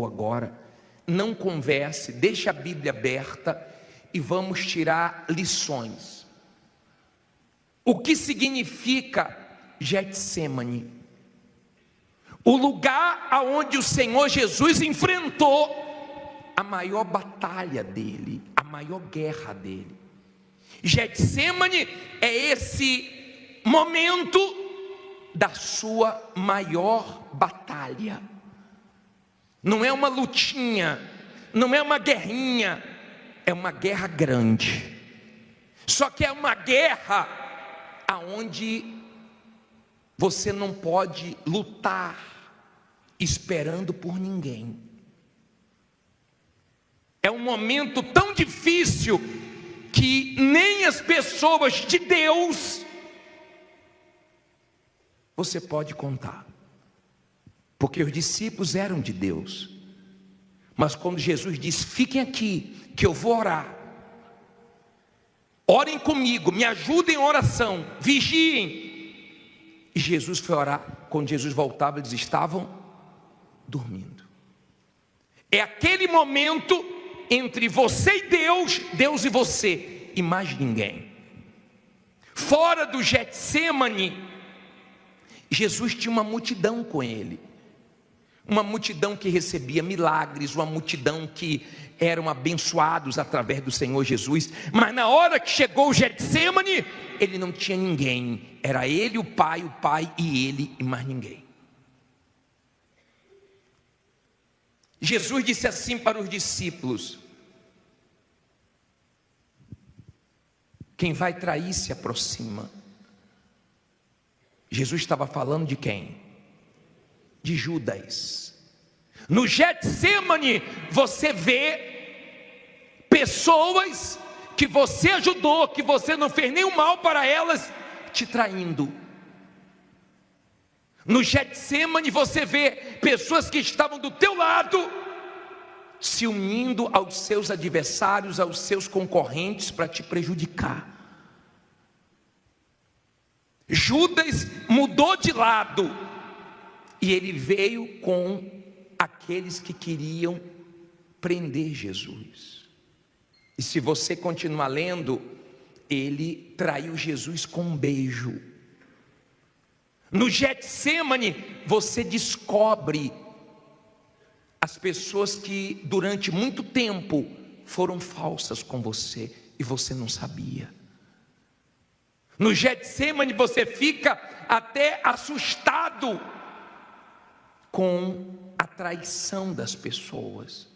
agora, não converse, deixe a Bíblia aberta e vamos tirar lições. O que significa Getsêmani? O lugar aonde o Senhor Jesus enfrentou a maior batalha dele, a maior guerra dele. Getsêmani é esse momento da sua maior batalha. Não é uma lutinha, não é uma guerrinha, é uma guerra grande. Só que é uma guerra aonde você não pode lutar esperando por ninguém. É um momento tão difícil que nem as pessoas de Deus você pode contar. Porque os discípulos eram de Deus. Mas quando Jesus disse: fiquem aqui, que eu vou orar. Orem comigo, me ajudem em oração, vigiem. E Jesus foi orar. Quando Jesus voltava, eles estavam dormindo. É aquele momento entre você e Deus, Deus e você, e mais ninguém. Fora do Getsêmani, Jesus tinha uma multidão com ele. Uma multidão que recebia milagres, uma multidão que eram abençoados através do Senhor Jesus. Mas na hora que chegou o Getsêmani, ele não tinha ninguém. Era ele, o Pai e ele e mais ninguém. Jesus disse assim para os discípulos: quem vai trair se aproxima. Jesus estava falando de quem? De Judas. No Getsêmani você vê pessoas que você ajudou, que você não fez nenhum mal para elas, te traindo. No Getsêmani você vê pessoas que estavam do teu lado se unindo aos seus adversários, aos seus concorrentes para te prejudicar. Judas mudou de lado e ele veio com aqueles que queriam prender Jesus. E se você continuar lendo, ele traiu Jesus com um beijo. No Getsêmani você descobre as pessoas que durante muito tempo foram falsas com você e você não sabia. No Getsêmani você fica até assustado com a traição das pessoas.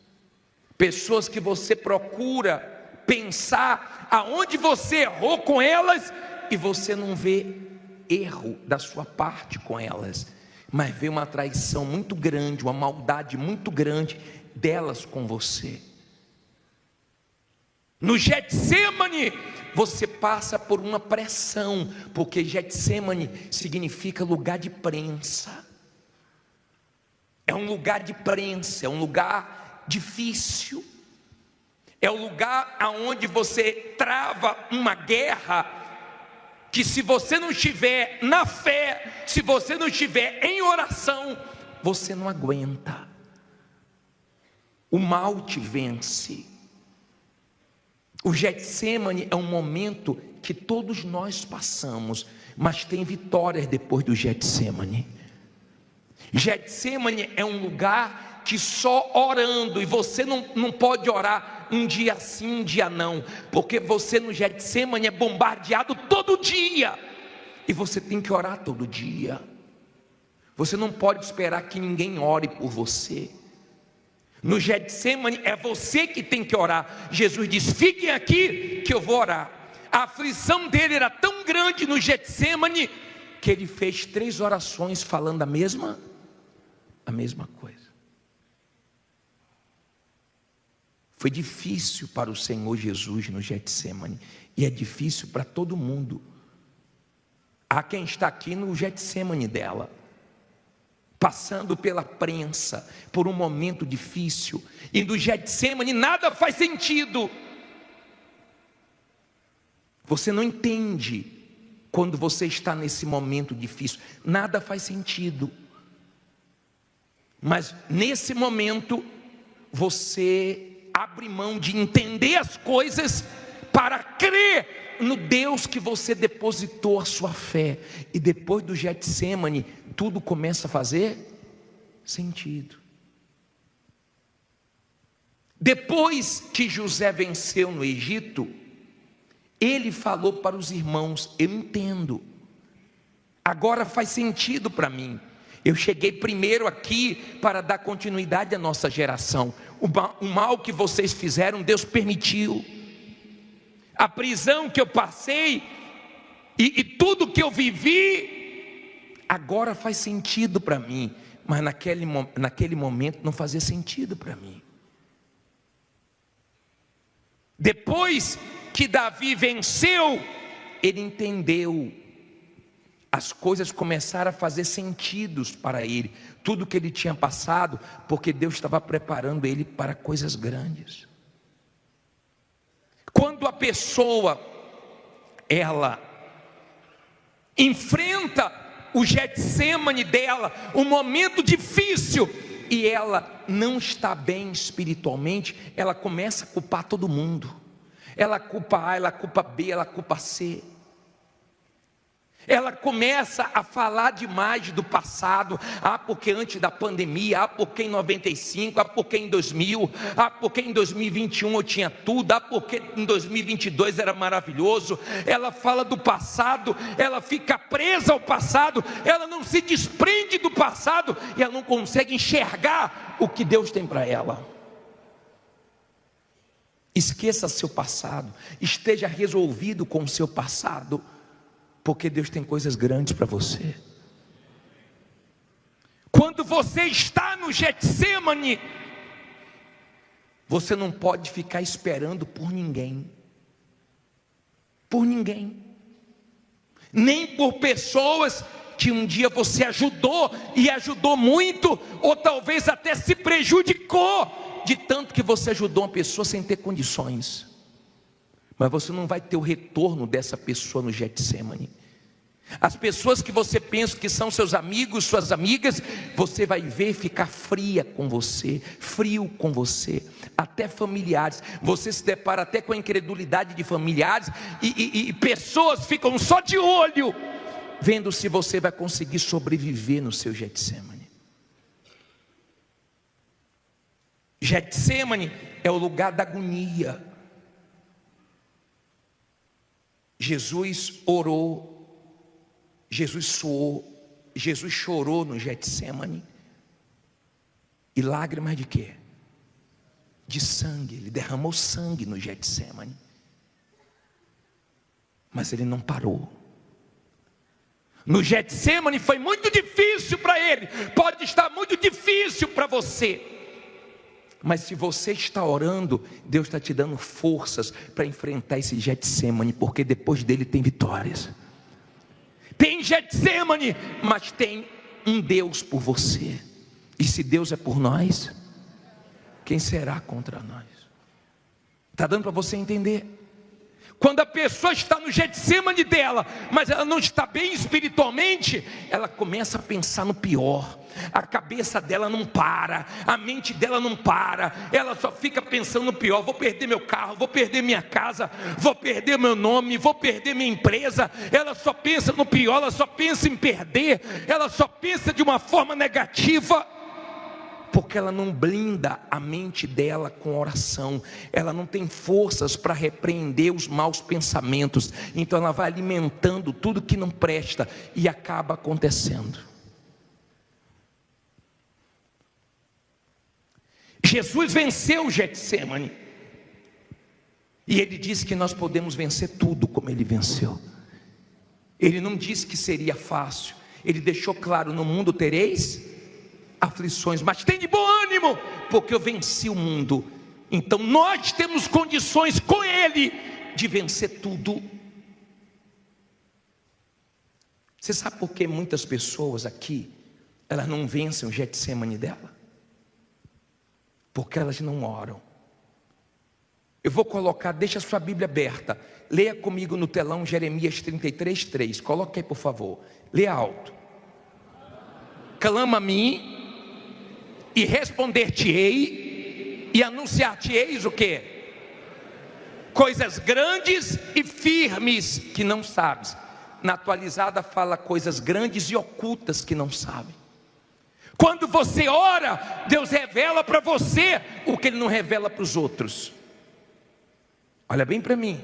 Pessoas que você procura pensar aonde você errou com elas e você não vê erro da sua parte com elas, mas vê uma traição muito grande, uma maldade muito grande delas com você. No Getsêmani você passa por uma pressão, porque Getsêmani significa lugar de prensa. É um lugar de prensa, é um lugar difícil. É o lugar aonde você trava uma guerra que, se você não estiver na fé, se você não estiver em oração, você não aguenta. O mal te vence. O Getsêmani é um momento que todos nós passamos, mas tem vitórias depois do Getsêmani. Getsêmani é um lugar que só orando, e você não pode orar um dia sim, um dia não, porque você no Getsêmani é bombardeado todo dia, e você tem que orar todo dia. Você não pode esperar que ninguém ore por você. No Getsêmani é você que tem que orar. Jesus diz: fiquem aqui que eu vou orar. A aflição dele era tão grande no Getsêmani que ele fez 3 orações falando a mesma coisa. Foi difícil para o Senhor Jesus no Getsêmani, e é difícil para todo mundo. Há quem está aqui no Getsêmani dela, passando pela prensa, por um momento difícil, e no Getsêmani nada faz sentido. Você não entende quando você está nesse momento difícil, nada faz sentido. Mas nesse momento, você abre mão de entender as coisas para crer no Deus que você depositou a sua fé. E depois do Getsêmani, tudo começa a fazer sentido. Depois que José venceu no Egito, ele falou para os irmãos: eu entendo, agora faz sentido para mim. Eu cheguei primeiro aqui para dar continuidade à nossa geração. O mal que vocês fizeram, Deus permitiu. A prisão que eu passei e tudo que eu vivi, agora faz sentido para mim. Mas naquele momento não fazia sentido para mim. Depois que Davi venceu, ele entendeu. As coisas começaram a fazer sentido para ele. Tudo que ele tinha passado, porque Deus estava preparando ele para coisas grandes. Quando a pessoa, ela enfrenta o Getsêmani dela, um momento difícil, e ela não está bem espiritualmente, ela começa a culpar todo mundo. Ela culpa A, ela culpa B, ela culpa C. Ela começa a falar demais do passado. Porque antes da pandemia, porque em 95, porque em 2000, porque em 2021 eu tinha tudo, porque em 2022 era maravilhoso. Ela fala do passado, ela fica presa ao passado, ela não se desprende do passado, e ela não consegue enxergar o que Deus tem para ela. Esqueça seu passado, esteja resolvido com o seu passado, porque Deus tem coisas grandes para você. Quando você está no Getsêmani, você não pode ficar esperando por ninguém. Por ninguém. Nem por pessoas que um dia você ajudou, e ajudou muito, ou talvez até se prejudicou, de tanto que você ajudou uma pessoa sem ter condições. Mas você não vai ter o retorno dessa pessoa no Getsêmani. As pessoas que você pensa que são seus amigos, suas amigas, você vai ver ficar fria com você, frio com você. Até familiares, você se depara até com a incredulidade de familiares, e pessoas ficam só de olho, vendo se você vai conseguir sobreviver no seu Getsêmani. Getsêmani é o lugar da agonia. Jesus orou, Jesus suou, Jesus chorou no Getsêmani. E lágrimas de quê? De sangue. Ele derramou sangue no Getsêmani. Mas ele não parou. No Getsêmani foi muito difícil para ele. Pode estar muito difícil para você. Mas se você está orando, Deus está te dando forças para enfrentar esse Getsêmani, porque depois dele tem vitórias. Tem Getsêmani, mas tem um Deus por você. E se Deus é por nós, quem será contra nós? Está dando para você entender? Quando a pessoa está no Getsêmani dela, mas ela não está bem espiritualmente, ela começa a pensar no pior. A cabeça dela não para, a mente dela não para, ela só fica pensando no pior. Vou perder meu carro, vou perder minha casa, vou perder meu nome, vou perder minha empresa. Ela só pensa no pior, ela só pensa em perder, ela só pensa de uma forma negativa, porque ela não blinda a mente dela com oração. Ela não tem forças para repreender os maus pensamentos. Então ela vai alimentando tudo que não presta, e acaba acontecendo. Jesus venceu o Getsêmani, e ele disse que nós podemos vencer tudo como ele venceu. Ele não disse que seria fácil. Ele deixou claro: no mundo tereis aflições, mas tem de bom ânimo, porque eu venci o mundo. Então nós temos condições com ele de vencer tudo. Você sabe por que muitas pessoas aqui, elas não vencem o Getsêmani dela? Porque elas não oram. Eu vou colocar, deixa a sua Bíblia aberta, leia comigo no telão Jeremias 33:3, coloque aí por favor, leia alto. Clama a mim e responder-te-ei, e anunciar-te-eis o quê? Coisas grandes e firmes que não sabes. Na atualizada fala coisas grandes e ocultas que não sabem. Quando você ora, Deus revela para você o que Ele não revela para os outros. Olha bem para mim.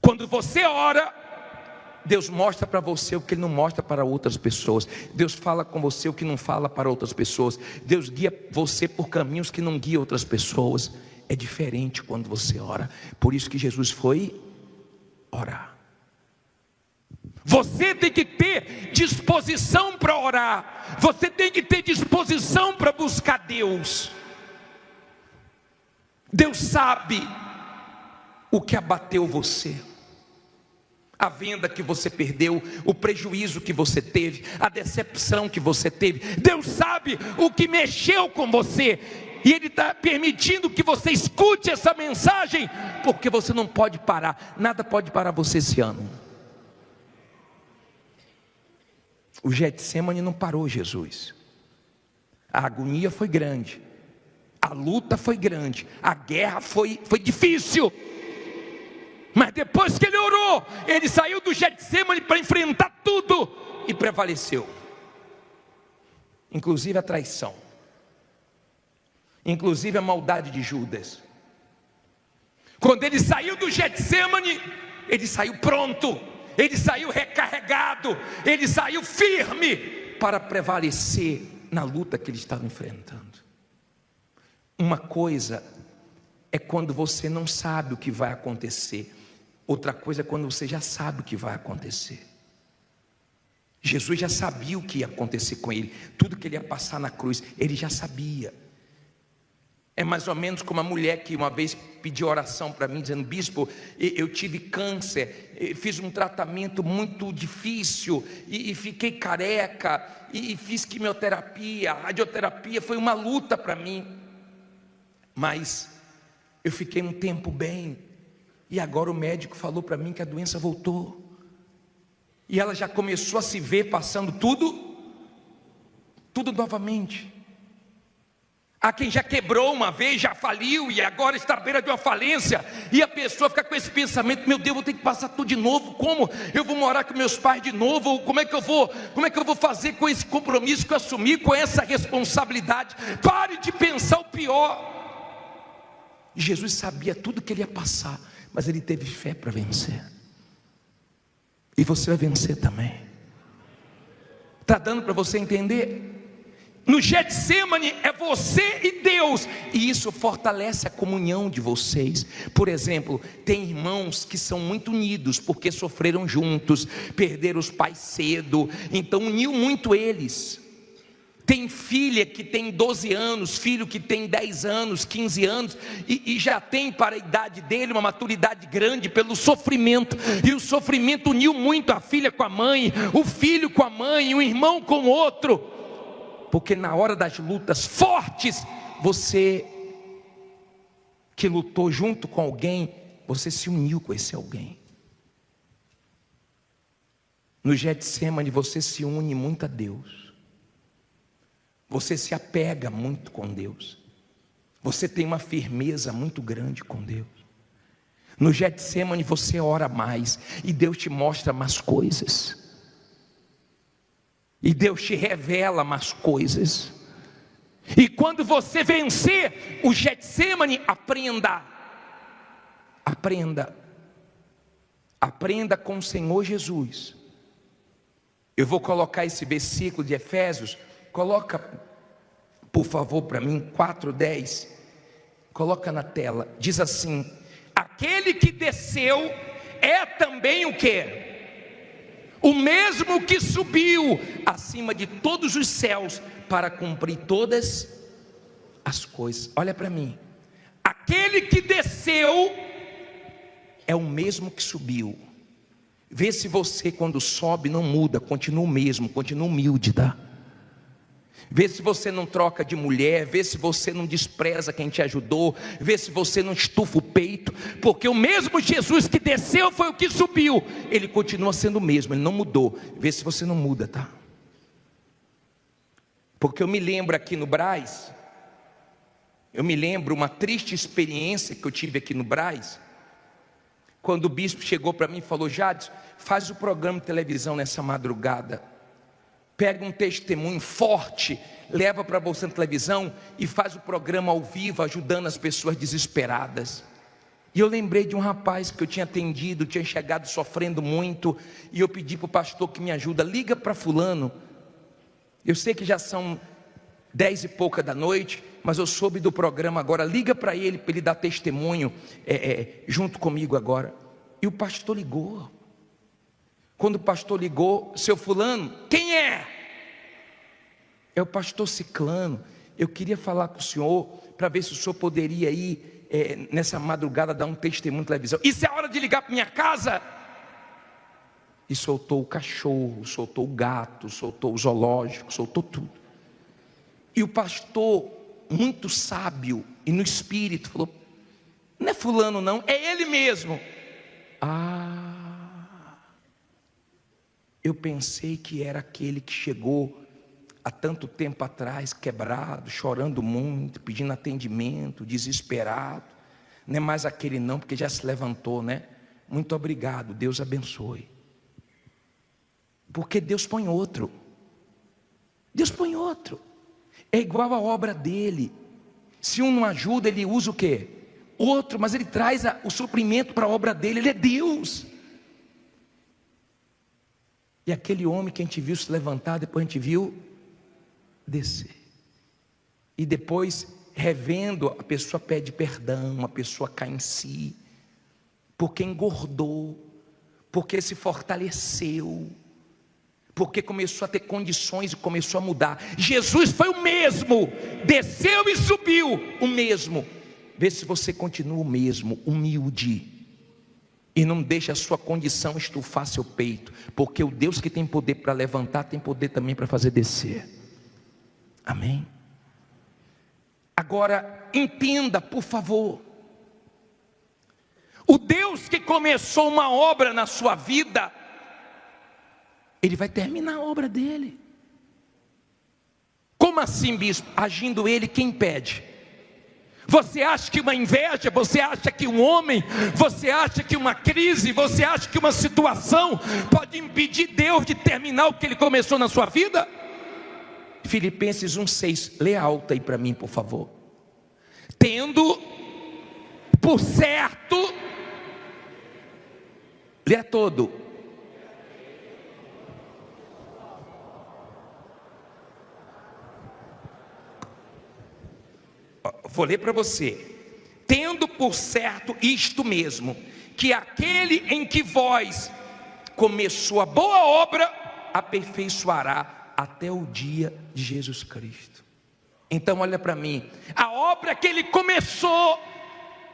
Quando você ora, Deus mostra para você o que Ele não mostra para outras pessoas. Deus fala com você o que não fala para outras pessoas. Deus guia você por caminhos que não guia outras pessoas. É diferente quando você ora. Por isso que Jesus foi orar. Você tem que ter disposição para orar. Você tem que ter disposição para buscar Deus. Deus sabe o que abateu você. A venda que você perdeu, o prejuízo que você teve, a decepção que você teve. Deus sabe o que mexeu com você. E Ele está permitindo que você escute essa mensagem, porque você não pode parar. Nada pode parar você esse ano. O Getsemane não parou Jesus. A agonia foi grande, a luta foi grande, a guerra foi difícil. Mas depois que ele orou, ele saiu do Getsemane para enfrentar tudo e prevaleceu. Inclusive a traição, inclusive a maldade de Judas. Quando ele saiu do Getsemane, ele saiu pronto, ele saiu recarregado, ele saiu firme para prevalecer na luta que ele estava enfrentando. Uma coisa é quando você não sabe o que vai acontecer, outra coisa é quando você já sabe o que vai acontecer. Jesus já sabia o que ia acontecer com ele, tudo que ele ia passar na cruz, ele já sabia. É mais ou menos como a mulher que uma vez pediu oração para mim, dizendo: bispo, eu tive câncer, fiz um tratamento muito difícil, e fiquei careca, e fiz quimioterapia, radioterapia, foi uma luta para mim, mas eu fiquei um tempo bem, e agora o médico falou para mim que a doença voltou, e ela já começou a se ver passando tudo novamente. Há quem já quebrou uma vez, já faliu e agora está à beira de uma falência, e a pessoa fica com esse pensamento: meu Deus, vou ter que passar tudo de novo, como eu vou morar com meus pais de novo, como é que eu vou fazer com esse compromisso que eu assumi, com essa responsabilidade? Pare de pensar o pior. Jesus sabia tudo que ele ia passar, mas ele teve fé para vencer, e você vai vencer também. Está dando para você entender? No Getsemane é você e Deus, e isso fortalece a comunhão de vocês. Por exemplo, tem irmãos que são muito unidos, porque sofreram juntos, perderam os pais cedo, então uniu muito eles. Tem filha que tem 12 anos, filho que tem 10 anos, 15 anos, e já tem para a idade dele uma maturidade grande pelo sofrimento, e o sofrimento uniu muito a filha com a mãe, o filho com a mãe, o irmão com o outro. Porque na hora das lutas fortes, você que lutou junto com alguém, você se uniu com esse alguém. No Getsemane você se une muito a Deus, você se apega muito com Deus, você tem uma firmeza muito grande com Deus. No Getsemane você ora mais, e Deus te mostra mais coisas, e Deus te revela mais coisas. E quando você vencer o Getsemane, aprenda com o Senhor Jesus. Eu vou colocar esse versículo de Efésios, coloca por favor para mim, 4:10, coloca na tela. Diz assim: aquele que desceu é também o quê? O mesmo que subiu acima de todos os céus para cumprir todas as coisas. Olha para mim, aquele que desceu é o mesmo que subiu. Vê se você quando sobe não muda, continua o mesmo, continua humilde, tá? Vê se você não troca de mulher, vê se você não despreza quem te ajudou, vê se você não estufa o peito, porque o mesmo Jesus que desceu foi o que subiu, ele continua sendo o mesmo, ele não mudou. Vê se você não muda, tá? Porque eu me lembro aqui no Brás, eu me lembro uma triste experiência que eu tive aqui no Brás, quando o bispo chegou para mim e falou: Jadson, faz o programa de televisão nessa madrugada, pega um testemunho forte, leva para você na televisão e faz o programa ao vivo, ajudando as pessoas desesperadas. E eu lembrei de um rapaz que eu tinha atendido, tinha chegado sofrendo muito, e eu pedi para o pastor que me ajuda: liga para fulano. Eu sei que já são 10 e pouca da noite, mas eu soube do programa agora, liga para ele dar testemunho junto comigo agora. E o pastor ligou. Quando o pastor ligou: seu fulano, quem é? É o pastor Ciclano. Eu queria falar com o senhor, para ver se o senhor poderia ir nessa madrugada dar um testemunho na televisão. Isso é hora de ligar para minha casa? E soltou o cachorro, soltou o gato, soltou o zoológico, soltou tudo. E o pastor, muito sábio e no espírito, falou: não é fulano não, é ele mesmo. Eu pensei que era aquele que chegou há tanto tempo atrás, quebrado, chorando muito, pedindo atendimento, desesperado. Não é mais aquele não, porque já se levantou, né? Muito obrigado, Deus abençoe. Porque Deus põe outro. Deus põe outro. É igual a obra dele. Se um não ajuda, ele usa o quê? Outro, mas ele traz o suprimento para a obra dele. Ele é Deus. E aquele homem que a gente viu se levantar, depois a gente viu descer. E depois, revendo, a pessoa pede perdão, a pessoa cai em si, porque engordou, porque se fortaleceu, porque começou a ter condições e começou a mudar. Jesus foi o mesmo, desceu e subiu, o mesmo. Vê se você continua o mesmo, humilde, e não deixa a sua condição estufar seu peito, porque o Deus que tem poder para levantar, tem poder também para fazer descer. Amém? Agora, entenda, por favor, o Deus que começou uma obra na sua vida, Ele vai terminar a obra dele. Como assim, bispo? Agindo Ele, quem impede? Você acha que uma inveja, você acha que um homem, você acha que uma crise, você acha que uma situação pode impedir Deus de terminar o que Ele começou na sua vida? Filipenses 1,6, lê alto aí para mim, por favor. Tendo por certo, lê todo. Vou ler para você. Tendo por certo isto mesmo, que aquele em que vós começou a boa obra, aperfeiçoará até o dia de Jesus Cristo. Então olha para mim, a obra que Ele começou,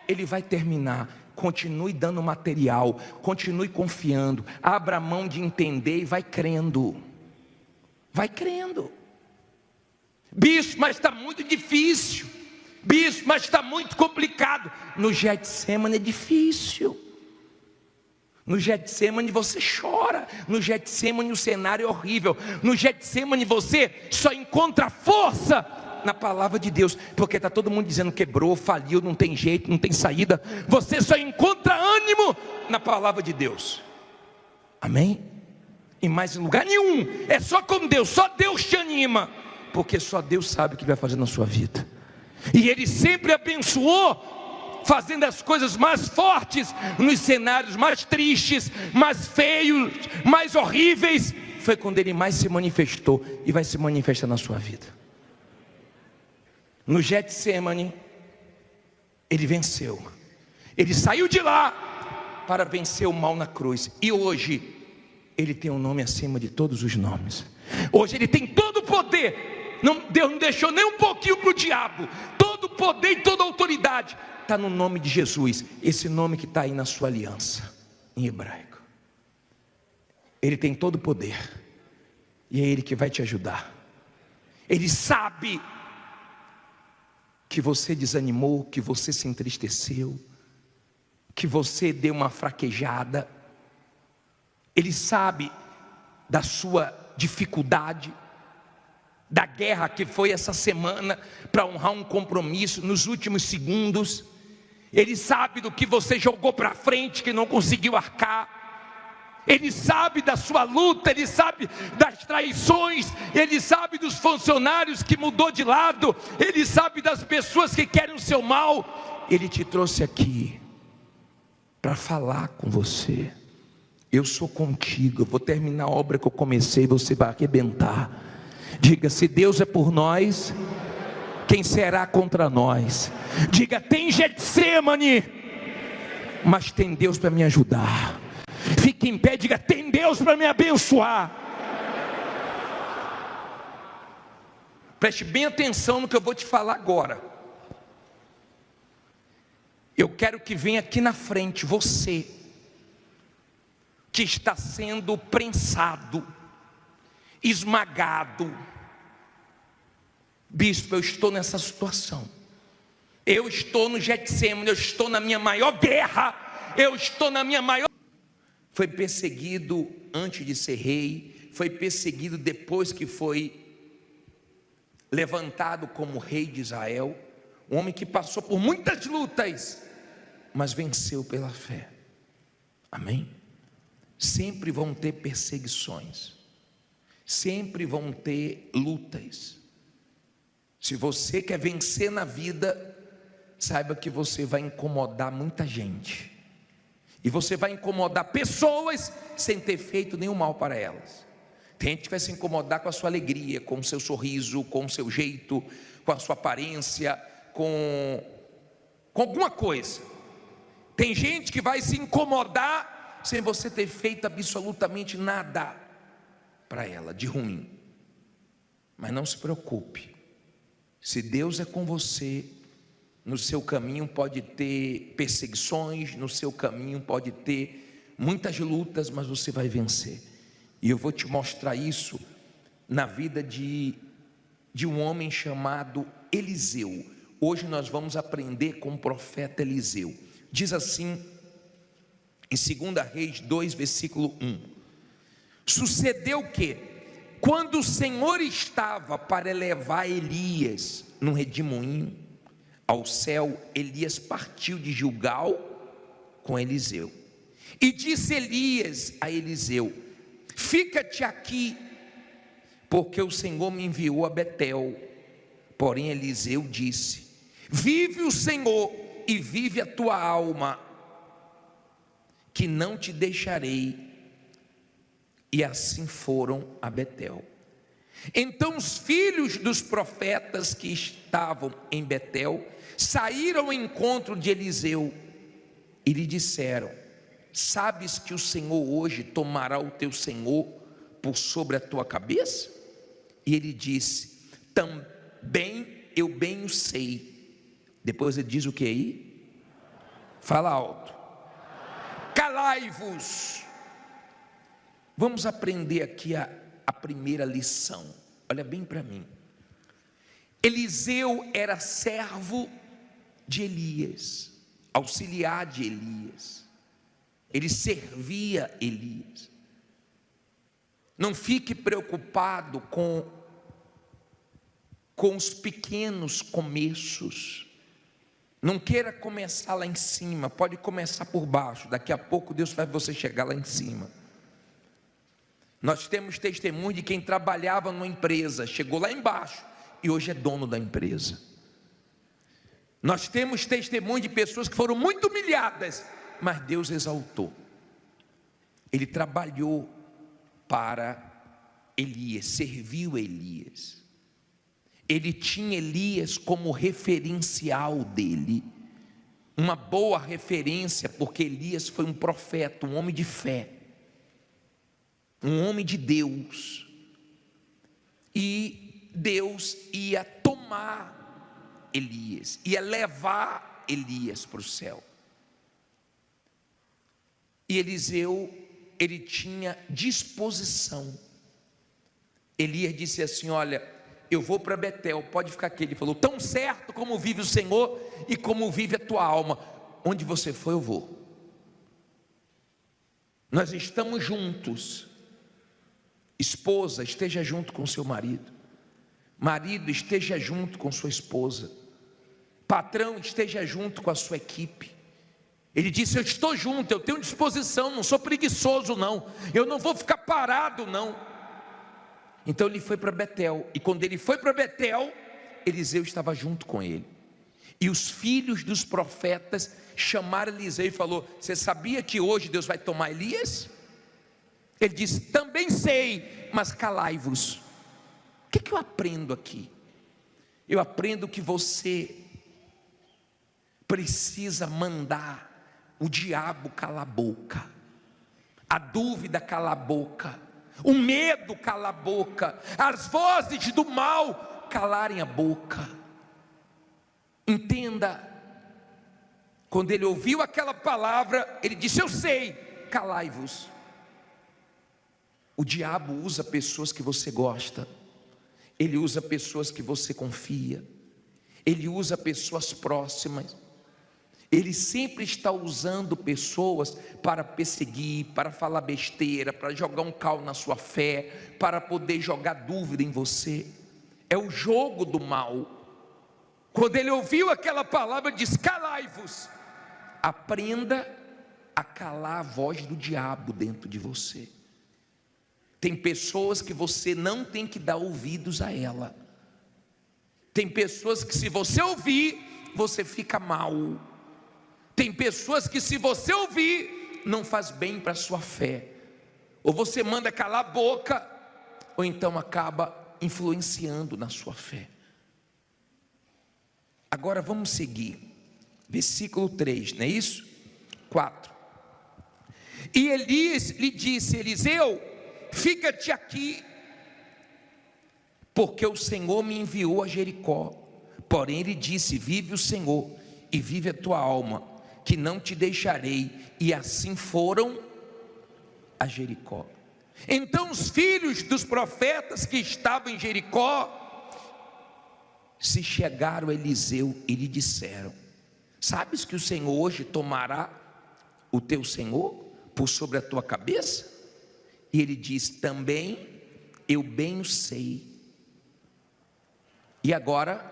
Ele vai terminar. Continue dando material, continue confiando, abra a mão de entender e vai crendo. Vai crendo. Bispo, mas está muito difícil. Bispo, mas está muito complicado. No Getsemane é difícil. No Getsemane você chora. No Getsemane o cenário é horrível. No Getsemane você só encontra força na palavra de Deus, porque está todo mundo dizendo quebrou, faliu, não tem jeito, não tem saída. Você só encontra ânimo na palavra de Deus. Amém? E mais em lugar nenhum. É só com Deus, só Deus te anima, porque só Deus sabe o que vai fazer na sua vida. E Ele sempre abençoou, fazendo as coisas mais fortes nos cenários mais tristes, mais feios, mais horríveis. Foi quando Ele mais se manifestou e vai se manifestar na sua vida. No Getsemane, Ele venceu. Ele saiu de lá para vencer o mal na cruz. E hoje, Ele tem um nome acima de todos os nomes. Hoje Ele tem todo o poder. Deus não deixou nem um pouquinho para o diabo. Todo o poder e toda a autoridade está no nome de Jesus. Esse nome que está aí na sua aliança, em hebraico. Ele tem todo o poder. E é Ele que vai te ajudar. Ele sabe que você desanimou, que você se entristeceu, que você deu uma fraquejada. Ele sabe da sua dificuldade. da guerra que foi essa semana, para honrar um compromisso nos últimos segundos. Ele sabe do que você jogou para frente que não conseguiu arcar. Ele sabe da sua luta, Ele sabe das traições, Ele sabe dos funcionários que mudou de lado, Ele sabe das pessoas que querem o seu mal. Ele te trouxe aqui para falar com você. Eu sou contigo, eu vou terminar a obra que eu comecei, você vai arrebentar. Diga: se Deus é por nós, quem será contra nós? Diga: tem Getsemane, mas tem Deus para me ajudar. Fique em pé, diga: tem Deus para me abençoar. Preste bem atenção no que eu vou te falar agora. Eu quero que venha aqui na frente você que está sendo prensado, esmagado. Bispo, eu estou nessa situação. Eu estou no Getsemane, eu estou na minha maior guerra, eu estou na minha maior... Foi perseguido antes de ser rei, foi perseguido depois que foi levantado como rei de Israel, um homem que passou por muitas lutas, mas venceu pela fé. Amém? Sempre vão ter perseguições, sempre vão ter lutas. Se você quer vencer na vida, saiba que você vai incomodar muita gente. E você vai incomodar pessoas sem ter feito nenhum mal para elas. Tem gente que vai se incomodar com a sua alegria, com o seu sorriso, com o seu jeito, com a sua aparência, com alguma coisa. Tem gente que vai se incomodar sem você ter feito absolutamente nada para ela de ruim. Mas não se preocupe. Se Deus é com você, no seu caminho pode ter perseguições, no seu caminho pode ter muitas lutas, mas você vai vencer. E eu vou te mostrar isso na vida de um homem chamado Eliseu. Hoje nós vamos aprender com o profeta Eliseu. Diz assim, em 2 Reis 2, versículo 1. Sucedeu que, quando o Senhor estava para elevar Elias num redemoinho ao céu, Elias partiu de Gilgal com Eliseu. E disse Elias a Eliseu: fica-te aqui, porque o Senhor me enviou a Betel. Porém Eliseu disse: vive o Senhor e vive a tua alma, que não te deixarei. E assim foram a Betel. Então os filhos dos profetas que estavam em Betel saíram ao encontro de Eliseu e lhe disseram: sabes que o Senhor hoje tomará o teu senhor por sobre a tua cabeça? E ele disse: também eu bem o sei. Depois ele diz o que aí? Fala alto. Calai-vos. Vamos aprender aqui a primeira lição. Olha bem para mim. Eliseu era servo de Elias, auxiliar de Elias. Ele servia Elias. Não fique preocupado com os pequenos começos. Não queira começar lá em cima, pode começar por baixo. Daqui a pouco Deus faz você chegar lá em cima. Nós temos testemunho de quem trabalhava numa empresa, chegou lá embaixo e hoje é dono da empresa. Nós temos testemunho de pessoas que foram muito humilhadas, mas Deus exaltou. Ele trabalhou para Elias, serviu Elias. Ele tinha Elias como referencial dele, uma boa referência, porque Elias foi um profeta, um homem de fé, um homem de Deus, e Deus ia tomar Elias, ia levar Elias para o céu. E Eliseu, ele tinha disposição. Elias disse assim: olha, eu vou para Betel, pode ficar aqui. Ele falou: tão certo como vive o Senhor e como vive a tua alma, onde você for eu vou. Nós estamos juntos. Esposa, esteja junto com seu marido. Marido, esteja junto com sua esposa. Patrão, esteja junto com a sua equipe. Ele disse: eu estou junto, eu tenho disposição, não sou preguiçoso não, eu não vou ficar parado não. Então ele foi para Betel, e quando ele foi para Betel, Eliseu estava junto com ele. E os filhos dos profetas chamaram Eliseu e falou: você sabia que hoje Deus vai tomar Elias? Ele disse: também sei, mas calai-vos. O que eu aprendo aqui? Eu aprendo que você precisa mandar o diabo calar a boca, a dúvida calar a boca, o medo calar a boca, as vozes do mal calarem a boca. Entenda, quando ele ouviu aquela palavra, ele disse: eu sei, calai-vos. O diabo usa pessoas que você gosta, ele usa pessoas que você confia, ele usa pessoas próximas. Ele sempre está usando pessoas para perseguir, para falar besteira, para jogar um cal na sua fé, para poder jogar dúvida em você. É o jogo do mal. Quando ele ouviu aquela palavra, diz: calai-vos. Aprenda a calar a voz do diabo dentro de você. Tem pessoas que você não tem que dar ouvidos a ela. Tem pessoas que se você ouvir, você fica mal. Tem pessoas que se você ouvir, não faz bem para a sua fé. Ou você manda calar a boca, ou então acaba influenciando na sua fé. Agora vamos seguir. Versículo 3, não é isso? 4. E Elias lhe disse: Eliseu, fica-te aqui, porque o Senhor me enviou a Jericó. Porém ele disse: vive o Senhor e vive a tua alma, que não te deixarei. E assim foram a Jericó. Então os filhos dos profetas que estavam em Jericó se chegaram a Eliseu e lhe disseram: sabes que o Senhor hoje tomará o teu senhor por sobre a tua cabeça? E ele diz: também eu bem o sei. E agora,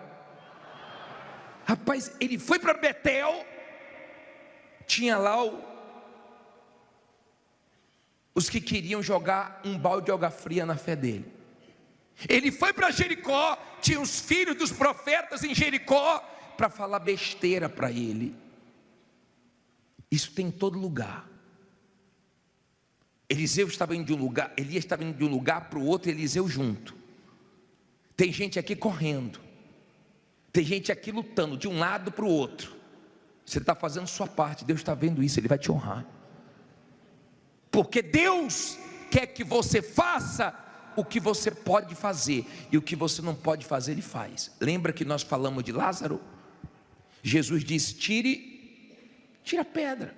rapaz, ele foi para Betel. Tinha lá os que queriam jogar um balde de água fria na fé dele. Ele foi para Jericó, tinha os filhos dos profetas em Jericó para falar besteira para ele. Isso tem em todo lugar. Elias estava indo de um lugar para o outro, Eliseu junto. Tem gente aqui correndo, tem gente aqui lutando de um lado para o outro. Você está fazendo sua parte, Deus está vendo isso, Ele vai te honrar. Porque Deus quer que você faça o que você pode fazer, e o que você não pode fazer, Ele faz. Lembra que nós falamos de Lázaro? Jesus disse: tira a pedra,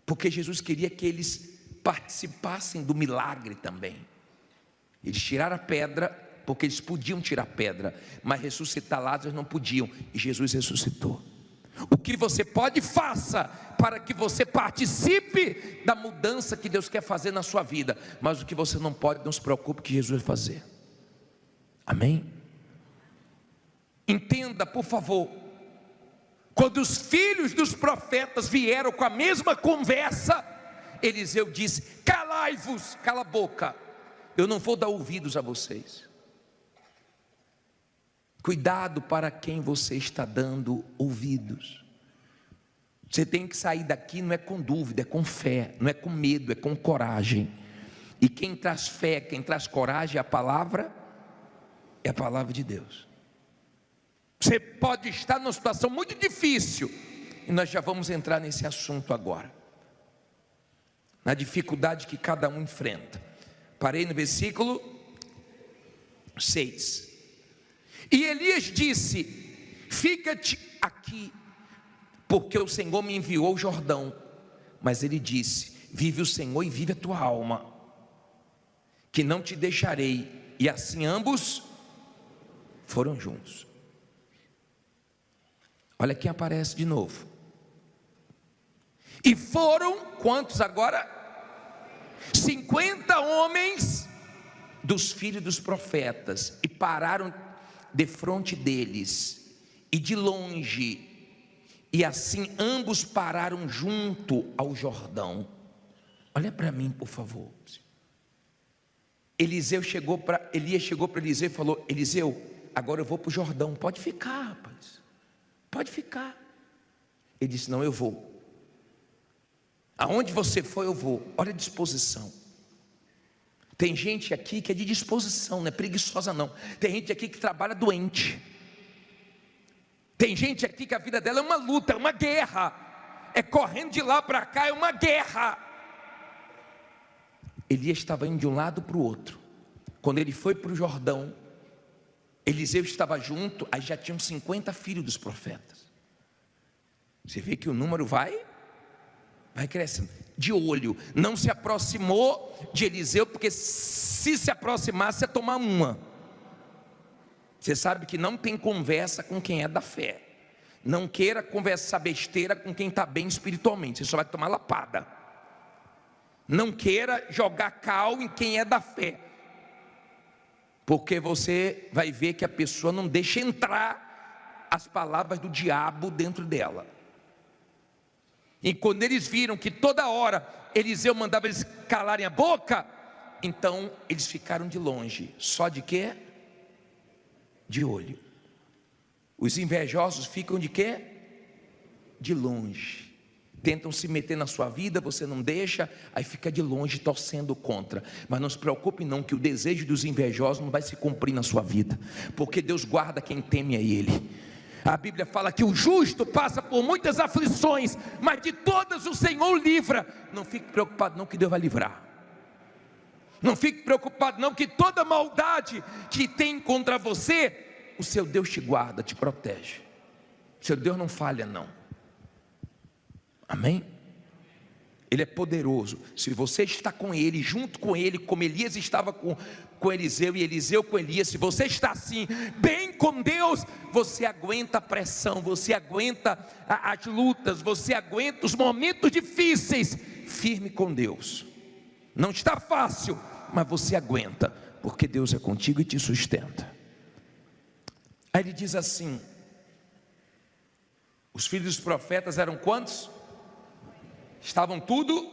porque Jesus queria que eles participassem do milagre também. Eles tiraram a pedra, porque eles podiam tirar a pedra, mas ressuscitar Lázaro não podiam, e Jesus ressuscitou. O que você pode, faça, para que você participe da mudança que Deus quer fazer na sua vida. Mas o que você não pode, não se preocupe, que Jesus vai fazer. Amém? Entenda, por favor. Quando os filhos dos profetas vieram com a mesma conversa, Eliseu disse: calai-vos, cala a boca, eu não vou dar ouvidos a vocês. Cuidado para quem você está dando ouvidos. Você tem que sair daqui, não é com dúvida, é com fé, não é com medo, é com coragem. E quem traz fé, quem traz coragem é a palavra de Deus. Você pode estar numa situação muito difícil, e nós já vamos entrar nesse assunto agora, na dificuldade que cada um enfrenta. Parei no versículo 6. E Elias disse: fica-te aqui, porque o Senhor me enviou ao Jordão. Mas ele disse: vive o Senhor e vive a tua alma, que não te deixarei. E assim ambos foram juntos. Olha quem aparece de novo. E foram, quantos agora? 50 homens dos filhos dos profetas e pararam defronte deles, e de longe, e assim ambos pararam junto ao Jordão. Olha para mim, por favor. Elias chegou para Eliseu e falou: Eliseu, agora eu vou para o Jordão, pode ficar, rapaz, pode ficar. Ele disse: não, eu vou. Aonde você for eu vou. Olha a disposição. Tem gente aqui que é de disposição, não é preguiçosa não. Tem gente aqui que trabalha doente. Tem gente aqui que a vida dela é uma luta, é uma guerra. É correndo de lá para cá, é uma guerra. Elias estava indo de um lado para o outro. Quando ele foi para o Jordão, Eliseu estava junto, aí já tinham 50 filhos dos profetas. Você vê que o número vai crescendo. De olho, não se aproximou de Eliseu, porque se aproximasse ia tomar uma. Você sabe que não tem conversa com quem é da fé. Não queira conversar besteira com quem está bem espiritualmente, você só vai tomar lapada. Não queira jogar cal em quem é da fé, porque você vai ver que a pessoa não deixa entrar as palavras do diabo dentro dela. E quando eles viram que toda hora Eliseu mandava eles calarem a boca, então eles ficaram de longe. Só de quê? De olho. Os invejosos ficam de quê? De longe. Tentam se meter na sua vida, você não deixa, aí fica de longe torcendo contra. Mas não se preocupe não, que o desejo dos invejosos não vai se cumprir na sua vida, porque Deus guarda quem teme a Ele. A Bíblia fala que o justo passa por muitas aflições, mas de todas o Senhor livra. Não fique preocupado não, que Deus vai livrar. Não fique preocupado não, que toda maldade que tem contra você, o seu Deus te guarda, te protege. O seu Deus não falha não. Amém? Ele é poderoso. Se você está com Ele, junto com Ele, como Elias estava com Eliseu e Eliseu com Elias, se você está assim, bem com Deus, você aguenta a pressão, você aguenta as lutas, você aguenta os momentos difíceis, firme com Deus. Não está fácil, mas você aguenta, porque Deus é contigo e te sustenta. Aí ele diz assim: os filhos dos profetas eram quantos? Estavam tudo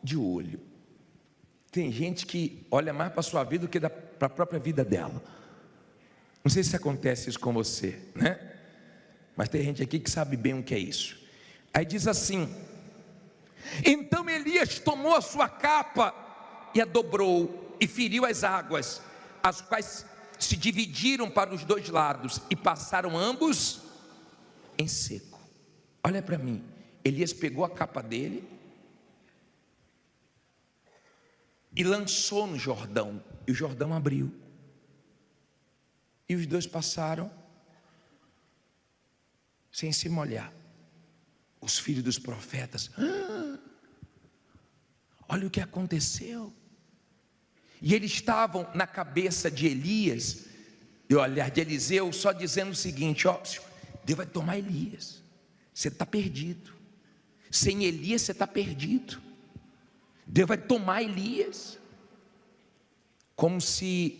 de olho. Tem gente que olha mais para a sua vida do que para a própria vida dela. Não sei se acontece isso com você, né? Mas tem gente aqui que sabe bem o que é isso. Aí diz assim: então Elias tomou a sua capa e a dobrou e feriu as águas, as quais se dividiram para os dois lados e passaram ambos em seco. Olha para mim. Elias pegou a capa dele e lançou no Jordão, e o Jordão abriu, e os dois passaram sem se molhar. Os filhos dos profetas: olha o que aconteceu. E eles estavam na cabeça de Elias, e olhar de Eliseu, só dizendo o seguinte: ó, Deus vai tomar Elias, você está perdido. Sem Elias você está perdido. Deus vai tomar Elias. Como se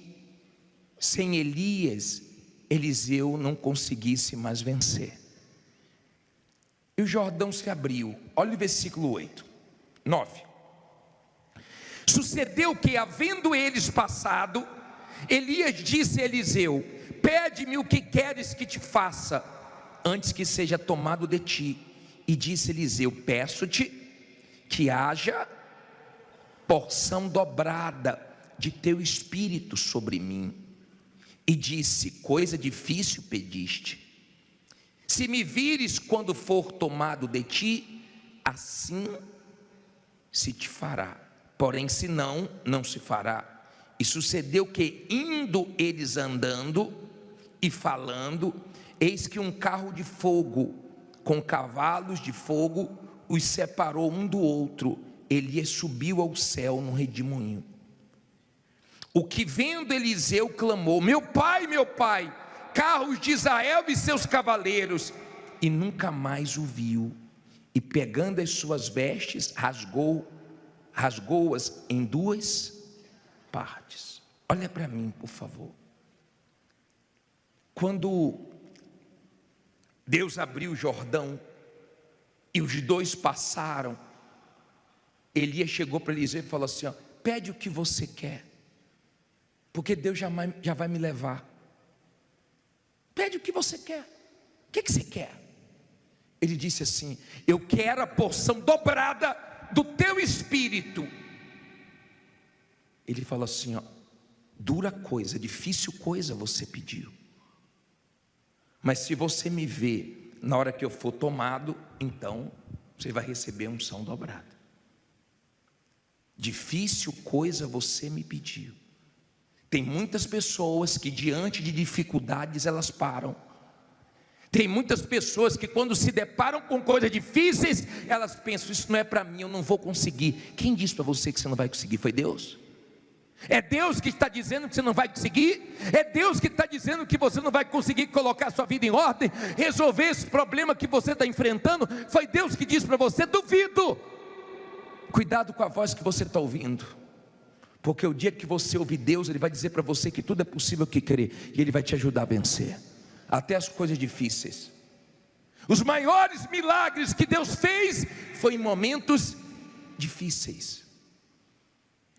sem Elias Eliseu não conseguisse mais vencer. E o Jordão se abriu. Olha o versículo 9. Sucedeu que, havendo eles passado, Elias disse a Eliseu: pede-me o que queres que te faça, antes que seja tomado de ti. E disse Eliseu: peço-te que haja porção dobrada de teu espírito sobre mim. E disse: coisa difícil pediste. Se me vires quando for tomado de ti, assim se te fará. Porém, se não, não se fará. E sucedeu que, indo eles andando e falando, eis que um carro de fogo com cavalos de fogo os separou um do outro. Elias subiu ao céu num redemoinho. O que vendo Eliseu clamou: meu pai, carros de Israel e seus cavaleiros. E nunca mais o viu. E pegando as suas vestes, rasgou-as em duas partes. Olha para mim, por favor. Quando Deus abriu o Jordão e os dois passaram, Elias chegou para Eliseu e falou assim: ó, pede o que você quer, porque Deus já vai me levar. Pede o que você quer. O que você quer? Ele disse assim: eu quero a porção dobrada do teu espírito. Ele falou assim: ó, dura coisa, difícil coisa você pediu, mas se você me ver na hora que eu for tomado, então você vai receber unção dobrada. Difícil coisa você me pediu. Tem muitas pessoas que diante de dificuldades elas param. Tem muitas pessoas que quando se deparam com coisas difíceis, elas pensam: isso não é para mim, eu não vou conseguir. Quem disse para você que você não vai conseguir? Foi Deus? É Deus que está dizendo que você não vai conseguir? É Deus que está dizendo que você não vai conseguir colocar a sua vida em ordem, resolver esse problema que você está enfrentando? Foi Deus que disse para você? Duvido. Cuidado com a voz que você está ouvindo, porque o dia que você ouvir Deus, Ele vai dizer para você que tudo é possível que crer, e Ele vai te ajudar a vencer, até as coisas difíceis. Os maiores milagres que Deus fez, foi em momentos difíceis.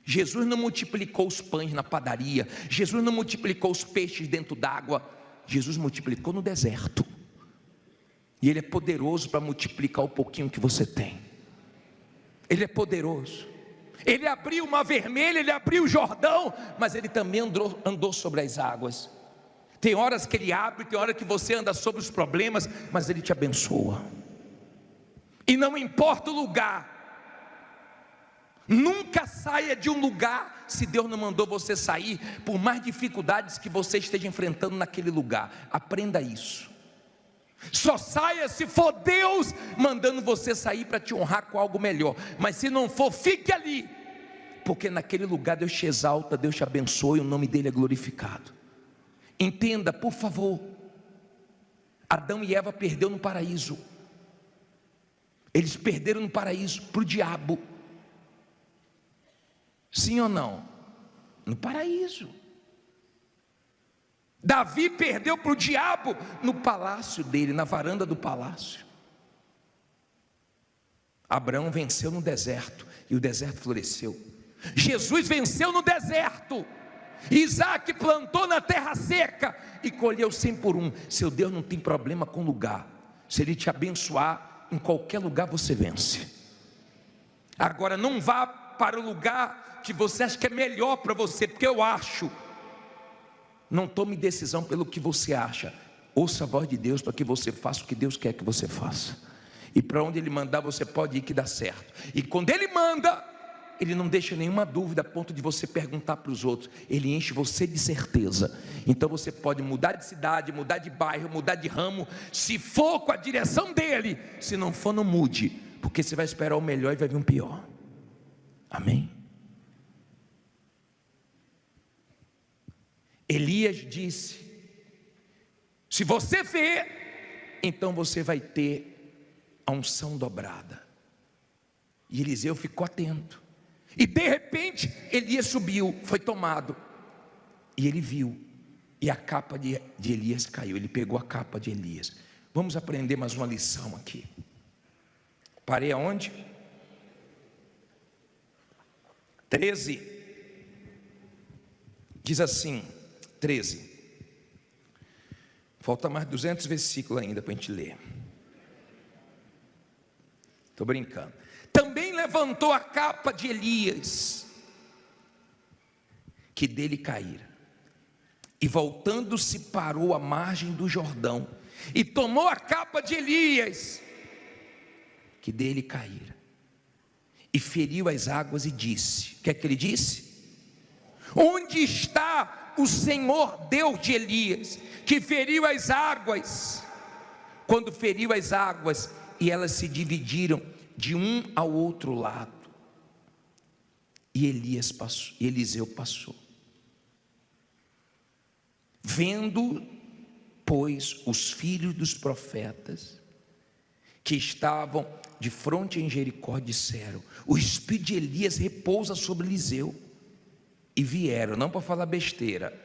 Jesus não multiplicou os pães na padaria, Jesus não multiplicou os peixes dentro d'água, Jesus multiplicou no deserto, e Ele é poderoso para multiplicar o pouquinho que você tem. Ele é poderoso. Ele abriu o mar vermelho, Ele abriu o Jordão, mas Ele também andou sobre as águas. Tem horas que Ele abre, tem horas que você anda sobre os problemas, mas Ele te abençoa. E não importa o lugar, nunca saia de um lugar se Deus não mandou você sair, por mais dificuldades que você esteja enfrentando naquele lugar. Aprenda isso. Só saia se for Deus mandando você sair para te honrar com algo melhor. Mas se não for, fique ali, porque naquele lugar Deus te exalta, Deus te abençoa e o nome dele é glorificado. Entenda, por favor. Adão e Eva perderam no paraíso. Eles perderam no paraíso para o diabo. Sim ou não? No paraíso. Davi perdeu para o diabo no palácio dele, na varanda do palácio. Abraão venceu no deserto e o deserto floresceu. Jesus venceu no deserto. Isaac plantou na terra seca e colheu 100 por 1. Seu Deus não tem problema com lugar. Se Ele te abençoar, em qualquer lugar você vence. Agora não vá para o lugar que você acha que é melhor para você, porque eu acho. Não tome decisão pelo que você acha. Ouça a voz de Deus para que você faça o que Deus quer que você faça. E para onde Ele mandar, você pode ir que dá certo. E quando Ele manda, Ele não deixa nenhuma dúvida a ponto de você perguntar para os outros. Ele enche você de certeza. Então você pode mudar de cidade, mudar de bairro, mudar de ramo, se for com a direção dEle. Se não for, não mude, porque você vai esperar o melhor e vai vir um pior. Amém? Elias disse: se você vê, então você vai ter a unção dobrada. E Eliseu ficou atento. E de repente Elias subiu, foi tomado, e ele viu, e a capa de Elias caiu. Ele pegou a capa de Elias. Vamos aprender mais uma lição aqui. Parei aonde? 13. Diz assim, 13. Falta mais 200 versículos ainda para a gente ler. Estou brincando. Também levantou a capa de Elias, que dele caíra, e voltando-se parou à margem do Jordão, e tomou a capa de Elias, que dele caíra, e feriu as águas e disse: o que é que ele disse? Onde está o Senhor Deus de Elias, que feriu as águas? Quando feriu as águas, e elas se dividiram de um ao outro lado, e Elias passou, e Eliseu passou. Vendo, pois, os filhos dos profetas que estavam de fronte em Jericó, disseram: o espírito de Elias repousa sobre Eliseu. e vieram, não para falar besteira,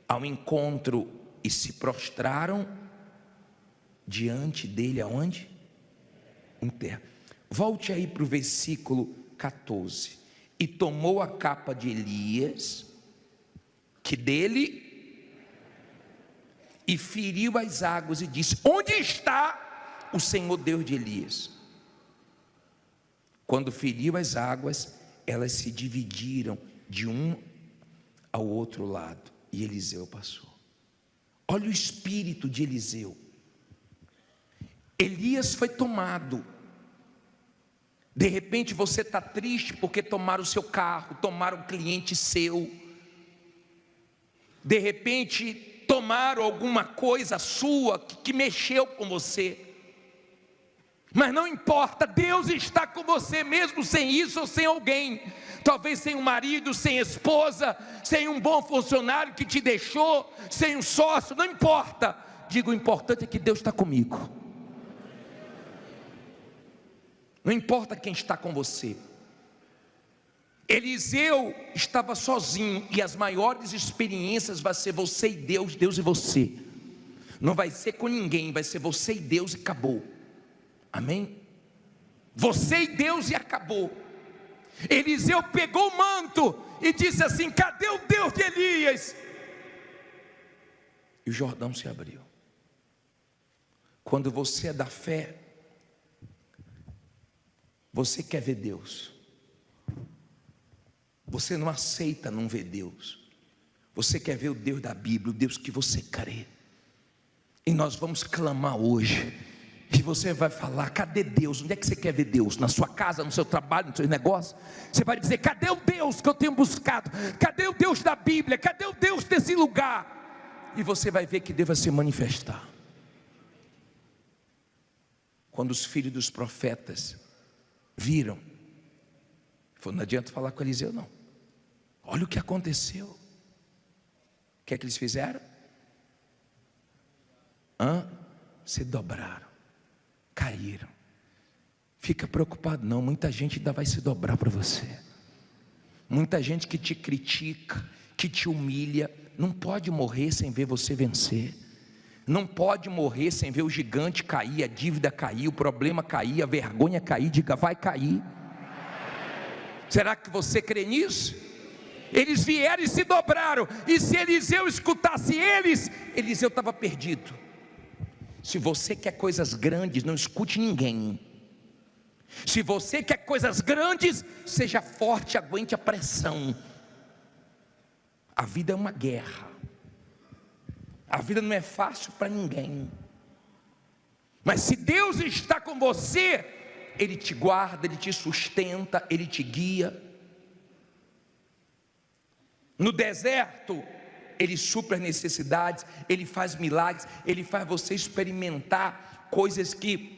ao encontro e se prostraram diante dele, aonde? Em terra. Volte aí para o versículo 14. E tomou a capa de Elias, que dele, e feriu as águas e disse: onde está o Senhor Deus de Elias? Quando feriu as águas, elas se dividiram de um ao outro lado, e Eliseu passou. Olha o espírito de Eliseu. Elias foi tomado. De repente você está triste porque tomaram o seu carro, tomaram um cliente seu. De repente tomaram alguma coisa sua que mexeu com você. Mas não importa, Deus está com você mesmo sem isso ou sem alguém. Talvez sem um marido, sem esposa, sem um bom funcionário que te deixou, sem um sócio, não importa. Digo, o importante é que Deus está comigo. Não importa quem está com você. Eliseu estava sozinho, e as maiores experiências vai ser você e Deus, Deus e você. Não vai ser com ninguém, vai ser você e Deus e acabou. Amém? Você e Deus e acabou. Eliseu pegou o manto e disse assim: cadê o Deus de Elias? E o Jordão se abriu. Quando você é da fé, você quer ver Deus. Você não aceita não ver Deus. Você quer ver o Deus da Bíblia, o Deus que você crê. E nós vamos clamar hoje. E você vai falar: cadê Deus? Onde é que você quer ver Deus? Na sua casa, no seu trabalho, no seu negócio? Você vai dizer: cadê o Deus que eu tenho buscado? Cadê o Deus da Bíblia? Cadê o Deus desse lugar? E você vai ver que Deus vai se manifestar. Quando os filhos dos profetas viram, falou: não adianta falar com Eliseu não. Olha o que aconteceu. O que é que eles fizeram? Se dobraram, caíram. Fica preocupado não, muita gente ainda vai se dobrar para você. Muita gente que te critica, que te humilha, não pode morrer sem ver você vencer. Não pode morrer sem ver o gigante cair, a dívida cair, o problema cair, a vergonha cair. Diga: vai cair. Será que você crê nisso? Eles vieram e se dobraram. E se Eliseu escutasse eles, Eliseu estava perdido. Se você quer coisas grandes, não escute ninguém. Se você quer coisas grandes, seja forte, aguente a pressão. A vida é uma guerra. A vida não é fácil para ninguém. Mas se Deus está com você, Ele te guarda, Ele te sustenta, Ele te guia. No deserto, Ele supre as necessidades, Ele faz milagres, Ele faz você experimentar coisas que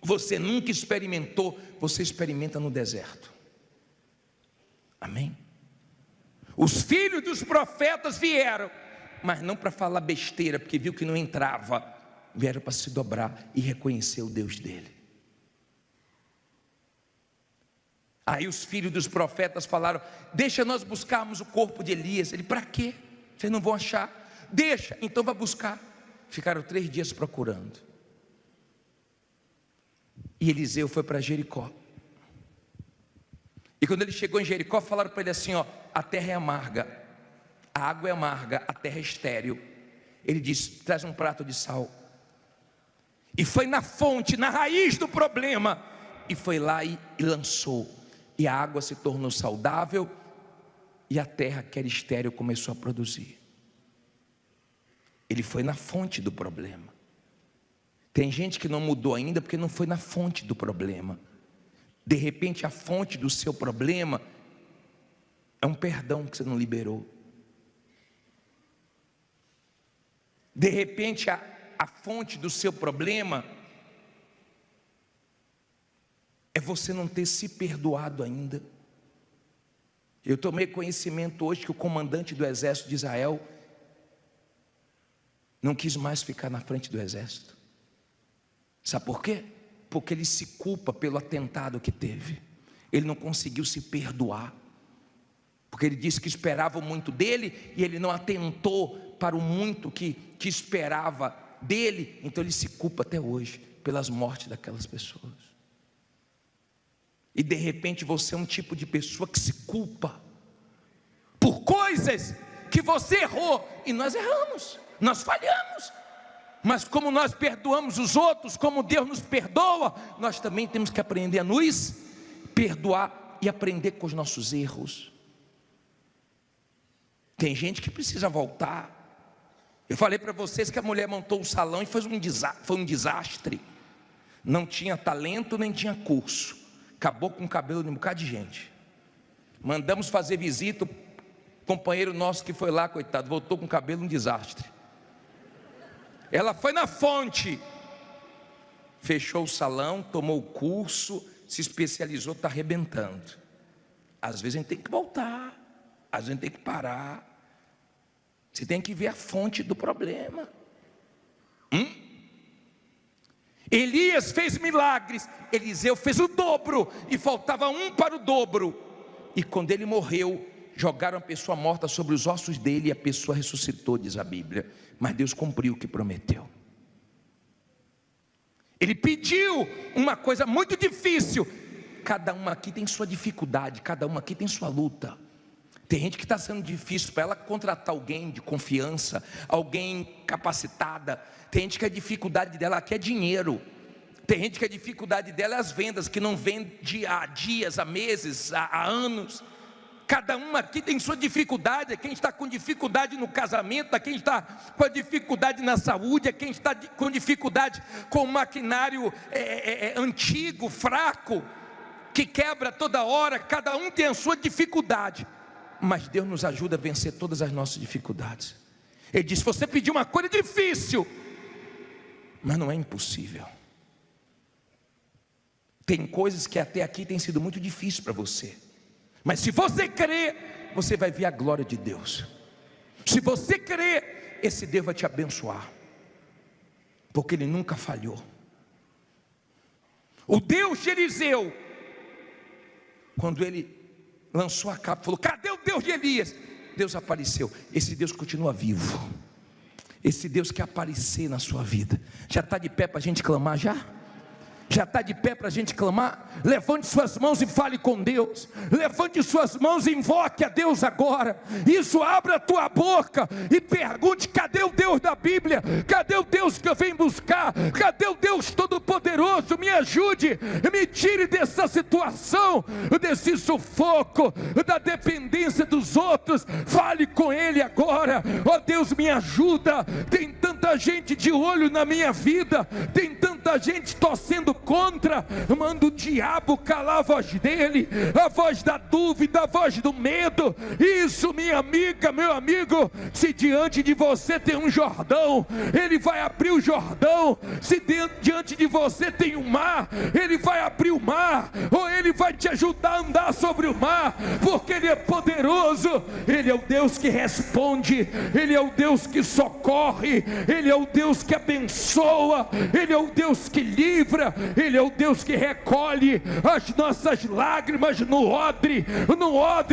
você nunca experimentou, você experimenta no deserto. Amém? Os filhos dos profetas vieram, mas não para falar besteira, porque viu que não entrava. Vieram para se dobrar e reconhecer o Deus dele. Aí os filhos dos profetas falaram: deixa nós buscarmos o corpo de Elias. Ele: para quê? Vocês não vão achar. Deixa, então vai buscar. Ficaram 3 dias procurando. E Eliseu foi para Jericó. E quando ele chegou em Jericó, falaram para ele assim: ó, a terra é amarga, a água é amarga, a terra é estéril. Ele disse: traz um prato de sal. E foi na fonte, na raiz do problema, e foi lá e lançou. E a água se tornou saudável, e a terra que era estéril começou a produzir. Ele foi na fonte do problema. Tem gente que não mudou ainda porque não foi na fonte do problema. De repente a fonte do seu problema é um perdão que você não liberou. De repente a fonte do seu problema é você não ter se perdoado ainda. Eu tomei conhecimento hoje que o comandante do exército de Israel não quis mais ficar na frente do exército. Sabe por quê? Porque ele se culpa pelo atentado que teve. Ele não conseguiu se perdoar. porque ele disse que esperavam muito dele, e ele não atentou para o muito que esperava dele, então ele se culpa até hoje, pelas mortes daquelas pessoas. E de repente você é um tipo de pessoa que se culpa, por coisas que você errou, e nós erramos, nós falhamos, mas como nós perdoamos os outros, como Deus nos perdoa, nós também temos que aprender a nos perdoar, e aprender com os nossos erros. Tem gente que precisa voltar. Eu falei para vocês que a mulher montou o salão e foi um desastre, não tinha talento, nem tinha curso, acabou com o cabelo de um bocado de gente. Mandamos fazer visita, o companheiro nosso que foi lá, coitado, voltou com o cabelo um desastre. Ela foi na fonte, fechou o salão, tomou o curso, se especializou, está arrebentando. Às vezes a gente tem que voltar, às vezes a gente tem que parar. Você tem que ver a fonte do problema. Elias fez milagres, Eliseu fez o dobro, e faltava um para o dobro. E quando ele morreu, jogaram a pessoa morta sobre os ossos dele, e a pessoa ressuscitou, diz a Bíblia. Mas Deus cumpriu o que prometeu. Ele pediu uma coisa muito difícil. Cada uma aqui tem sua dificuldade, cada uma aqui tem sua luta. Tem gente que está sendo difícil para ela contratar alguém de confiança, alguém capacitada. Tem gente que a dificuldade dela aqui é dinheiro. Tem gente que a dificuldade dela é as vendas, que não vende há dias, há meses, há anos. Cada uma aqui tem sua dificuldade. Quem está com dificuldade no casamento, quem está com a dificuldade na saúde, quem está com dificuldade com o maquinário antigo, fraco, que quebra toda hora. Cada um tem a sua dificuldade, mas Deus nos ajuda a vencer todas as nossas dificuldades. Ele disse: você pediu uma coisa difícil, mas não é impossível. Tem coisas que até aqui tem sido muito difícil para você, mas se você crer, você vai ver a glória de Deus. Se você crer, esse Deus vai te abençoar, porque Ele nunca falhou. O Deus de Eliseu, quando ele lançou a capa, falou: cadê o Deus de Elias? Deus apareceu. Esse Deus continua vivo. Esse Deus quer aparecer na sua vida. Já está de pé para a gente clamar já? Já está de pé para a gente clamar? Levante suas mãos e fale com Deus. Levante suas mãos e invoque a Deus agora. Isso, abra a tua boca e pergunte: cadê o Deus da Bíblia? Cadê o Deus que eu venho buscar? Cadê o Deus Todo-Poderoso? Me ajude, me tire dessa situação, desse sufoco, da dependência dos outros. Fale com Ele agora. Ó Deus, me ajuda. Tem tanta gente de olho na minha vida, tem tanta gente torcendo contra. Manda o diabo calar a voz dele, a voz da dúvida, a voz do medo. Isso, minha amiga, meu amigo, se diante de você tem um Jordão, Ele vai abrir o Jordão. Se diante de você tem um mar, Ele vai abrir o mar, ou Ele vai te ajudar a andar sobre o mar, porque Ele é poderoso. Ele é o Deus que responde, Ele é o Deus que socorre, Ele é o Deus que abençoa, Ele é o Deus que livra, Ele é o Deus que recolhe as nossas lágrimas no odre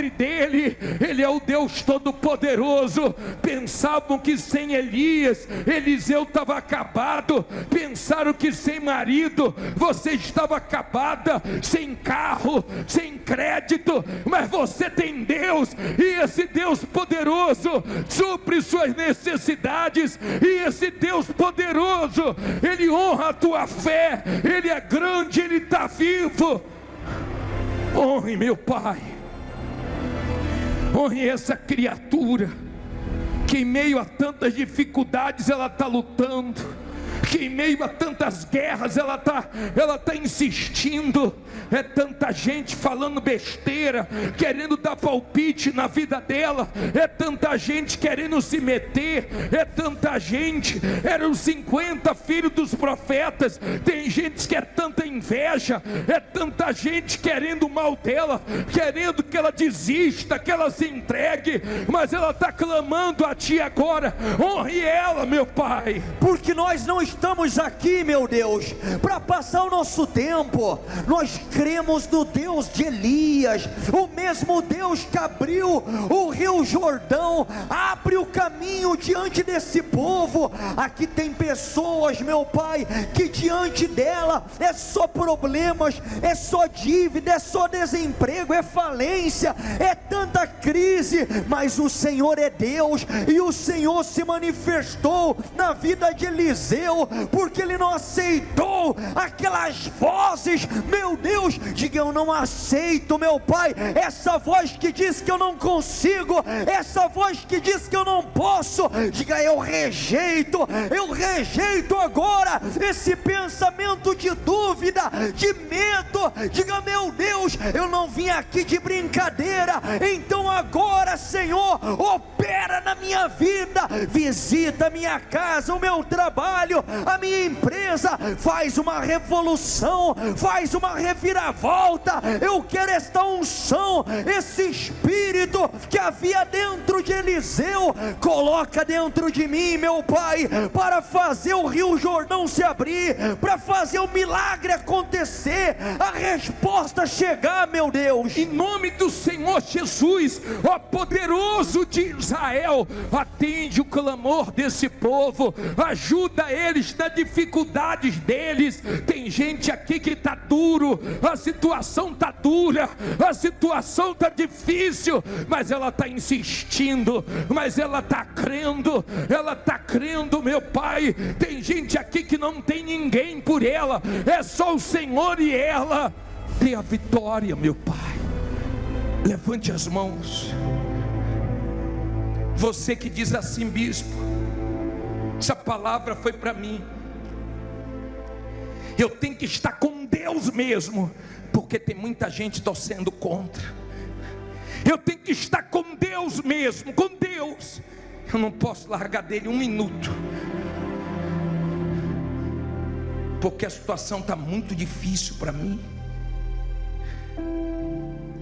dele. Ele é o Deus Todo-Poderoso. Pensavam que sem Elias, Eliseu estava acabado. Pensaram que sem marido, você estava acabada, sem carro, sem crédito, mas você tem Deus, e esse Deus poderoso supre suas necessidades, e esse Deus poderoso, Ele honra a tua fé. Ele é grande, Ele está vivo. Honre meu Pai, honre essa criatura que em meio a tantas dificuldades ela está lutando, que em meio a tantas guerras ela está insistindo. É tanta gente falando besteira, querendo dar palpite na vida dela, é tanta gente querendo se meter, é tanta gente. Eram 50 filhos dos profetas. Tem gente que é tanta inveja, é tanta gente querendo o mal dela, querendo que ela desista, que ela se entregue, mas ela está clamando a ti agora. Honre ela, meu Pai, porque nós não estamos estamos aqui, meu Deus, para passar o nosso tempo. Nós cremos no Deus de Elias, o mesmo Deus que abriu o rio Jordão, abre o caminho diante desse povo. Aqui tem pessoas, meu Pai, que diante dela é só problemas, é só dívida, é só desemprego, é falência, é tanta crise, mas o Senhor é Deus, e o Senhor se manifestou na vida de Eliseu, porque ele não aceitou aquelas vozes. Meu Deus, diga: eu não aceito, meu Pai, essa voz que diz que eu não consigo, essa voz que diz que eu não posso. Diga: eu rejeito agora esse pensamento de dúvida, de medo. Diga: meu Deus, eu não vim aqui de brincadeira, então agora, Senhor, opera na minha vida, visita a minha casa, o meu trabalho, a minha empresa, faz uma revolução, faz uma reviravolta. Eu quero esta unção, esse espírito que havia dentro de Eliseu, coloca dentro de mim, meu Pai, para fazer o rio Jordão se abrir, para fazer o milagre acontecer, a resposta chegar, meu Deus. Em nome do Senhor Jesus, ó poderoso de Israel, atende o clamor desse povo, ajuda eles nas dificuldades deles. Tem gente aqui que está duro, a situação está dura, a situação está difícil, mas ela está insistindo, mas ela está crendo, meu Pai. Tem gente aqui que não tem ninguém por ela, é só o Senhor, e ela tem a vitória, meu Pai. Levante as mãos. Você que diz assim: bispo, essa palavra foi para mim, eu tenho que estar com Deus mesmo, porque tem muita gente torcendo contra. Eu tenho que estar com Deus mesmo, com Deus. Eu não posso largar dele um minuto, porque a situação está muito difícil para mim.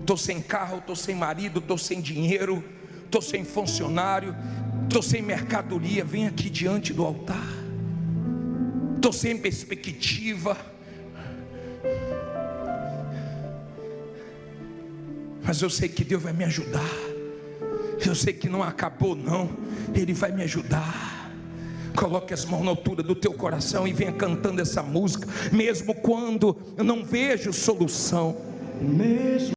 Estou sem carro, estou sem marido, estou sem dinheiro, estou sem funcionário, estou sem mercadoria. Vem aqui diante do altar. Estou sem perspectiva, mas eu sei que Deus vai me ajudar. Eu sei que não acabou não, Ele vai me ajudar. Coloque as mãos na altura do teu coração e venha cantando essa música, mesmo quando eu não vejo solução.